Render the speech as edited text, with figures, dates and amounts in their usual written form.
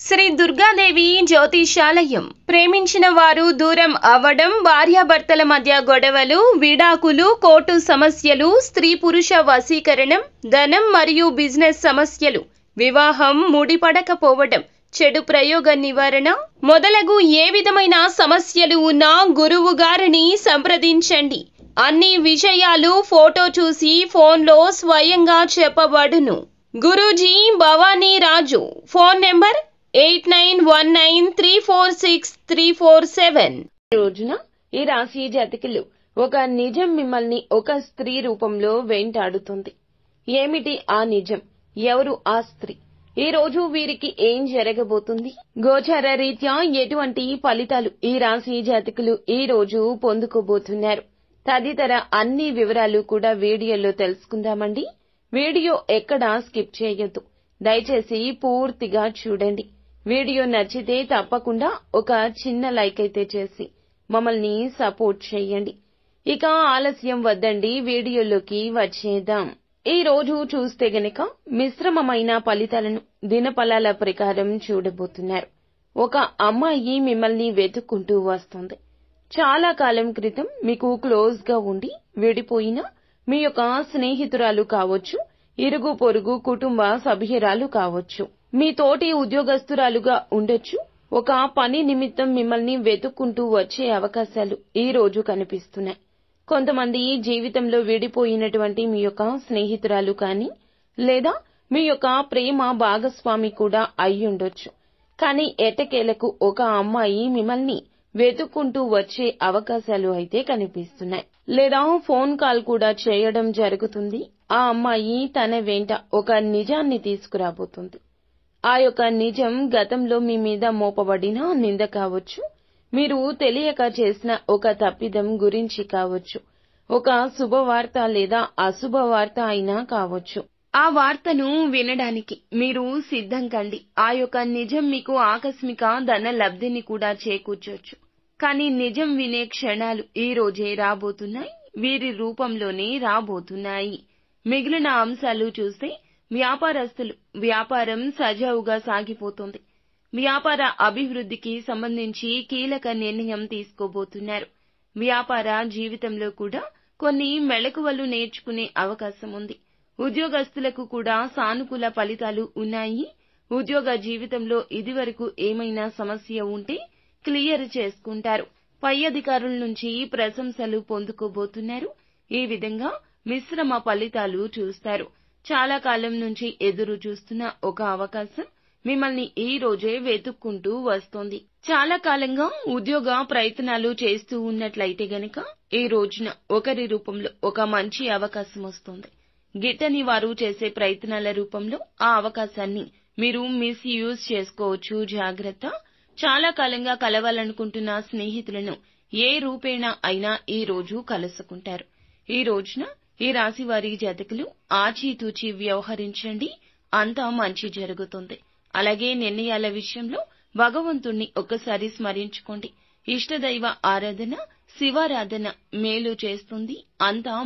శ్రీ దుర్గాదేవి జ్యోతిషాలయం. ప్రేమించిన వారు దూరం అవ్వడం, భార్యాభర్తల మధ్య గొడవలు, విడాకులు, కోర్టు సమస్యలు, స్త్రీ పురుష వశీకరణం, ధనం మరియు బిజినెస్ సమస్యలు, వివాహం ముడిపడకపోవడం, చెడు ప్రయోగ నివారణ మొదలగు ఏ విధమైన సమస్యలు ఉన్నా గురువు గారిని సంప్రదించండి. అన్ని విషయాలు ఫోటో చూసి ఫోన్లో స్వయంగా చెప్పబడును. గురూజీ భవానీ రాజు. Phone number 8919346347. ఈ రోజున ఈ రాశి జాతకులు ఒక నిజం మిమ్మల్ని ఒక స్త్రీ రూపంలో వెంటాడుతుంది. ఏమిటి ఆ నిజం? ఎవరు ఆ స్త్రీ? ఈ రోజు వీరికి ఏం జరగబోతుంది? గోచార రీత్యా ఎటువంటి ఫలితాలు ఈ రాశి జాతకులు ఈ రోజు పొందుకోబోతున్నారు? తదితర అన్ని వివరాలు కూడా వీడియోలో తెలుసుకుందామండి. వీడియో ఎక్కడా స్కిప్ చేయొద్దు. దయచేసి పూర్తిగా చూడండి. వీడియో నచ్చితే తప్పకుండా ఒక చిన్న లైక్ అయితే చేసి మమ్మల్ని సపోర్ట్ చేయండి. ఇక ఆలస్యం వద్దండి, వీడియోలోకి వచ్చేద్దాం. ఈ రోజు చూస్తే గనక మిశ్రమమైన ఫలితాలను దినఫలాల ప్రకారం చూడబోతున్నారు. ఒక అమ్మాయి మిమ్మల్ని వెతుక్కుంటూ వస్తుంది. చాలా కాలం క్రితం మీకు క్లోజ్ గా ఉండి విడిపోయిన మీ యొక్క స్నేహితురాలు కావచ్చు, ఇరుగు పొరుగు కుటుంబ సభ్యురాలు కావచ్చు, మీ తోటి ఉద్యోగస్తురాలుగా ఉండొచ్చు. ఒక పని నిమిత్తం మిమ్మల్ని వెతుక్కుంటూ వచ్చే అవకాశాలు ఈ రోజు కనిపిస్తున్నాయి. కొంతమంది జీవితంలో విడిపోయినటువంటి మీ యొక్క స్నేహితురాలు కానీ, లేదా మీ యొక్క ప్రేమ భాగస్వామి కూడా అయ్యుండొచ్చు. కానీ ఎట్టకేలకు ఒక అమ్మాయి మిమ్మల్ని వెతుక్కుంటూ వచ్చే అవకాశాలు అయితే కనిపిస్తున్నాయి. లేదా ఫోన్ కాల్ కూడా చేయడం జరుగుతుంది. ఆ అమ్మాయి తన వెంట ఒక నిజాన్ని తీసుకురాబోతుంది. ఆ యొక్క నిజం గతంలో మీ మీద మోపబడిన నింద కావచ్చు, మీరు తెలియక చేసిన ఒక తప్పిదం గురించి కావచ్చు, ఒక శుభవార్త లేదా అశుభవార్త అయినా కావచ్చు. ఆ వార్తను వినడానికి మీరు సిద్ధం కండి. ఆ యొక్క నిజం మీకు ఆకస్మిక ధన లబ్ధిని కూడా చేకూర్చొచ్చు. కానీ నిజం వినే క్షణాలు ఈ రోజే రాబోతున్నాయి. వీరి రూపంలోనే రాబోతున్నాయి. మిగిలిన అంశాలు చూస్తే వ్యాపారస్తులు వ్యాపారం సజావుగా సాగిపోతుంది. వ్యాపార అభివృద్ధికి సంబంధించి కీలక నిర్ణయం తీసుకోబోతున్నారు. వ్యాపార జీవితంలో కూడా కొన్ని మెళకువలు నేర్చుకునే అవకాశం ఉంది. ఉద్యోగస్తులకు కూడా సానుకూల ఫలితాలు ఉన్నాయి. ఉద్యోగ జీవితంలో ఇదివరకు ఏమైనా సమస్య ఉంటే క్లియర్ చేసుకుంటారు. పై అధికారుల నుంచి ప్రశంసలు పొందుకోబోతున్నారు. ఈ విధంగా మిశ్రమ ఫలితాలు చూస్తారు. చాలా కాలం నుంచి ఎదురు చూస్తున్న ఒక అవకాశం మిమ్మల్ని ఈ రోజే వెతుక్కుంటూ వస్తోంది. చాలా కాలంగా ఉద్యోగ ప్రయత్నాలు చేస్తూ ఉన్నట్లయితే గనక ఈ రోజున ఒకరి రూపంలో ఒక మంచి అవకాశం వస్తుంది. గిట్టని వారు చేసే ప్రయత్నాల రూపంలో ఆ అవకాశాన్ని మీరు మిస్యూజ్ చేసుకోవచ్చు. జాగ్రత్త. చాలా కాలంగా కలవాలనుకుంటున్న స్నేహితులను ఏ రూపేణా అయినా ఈ రోజు కలుసుకుంటారు. ఈ రోజున ఈ రాశి వారి జాతకులు ఆచితూచి వ్యవహరించండి. అంతా మంచి జరుగుతుంది. అలాగే నిర్ణయాల విషయంలో భగవంతుణ్ణి ఒక్కసారి స్మరించుకోండి. ఇష్టదైవ ఆరాధన, శివారాధన మేలు చేస్తుంది. అంతా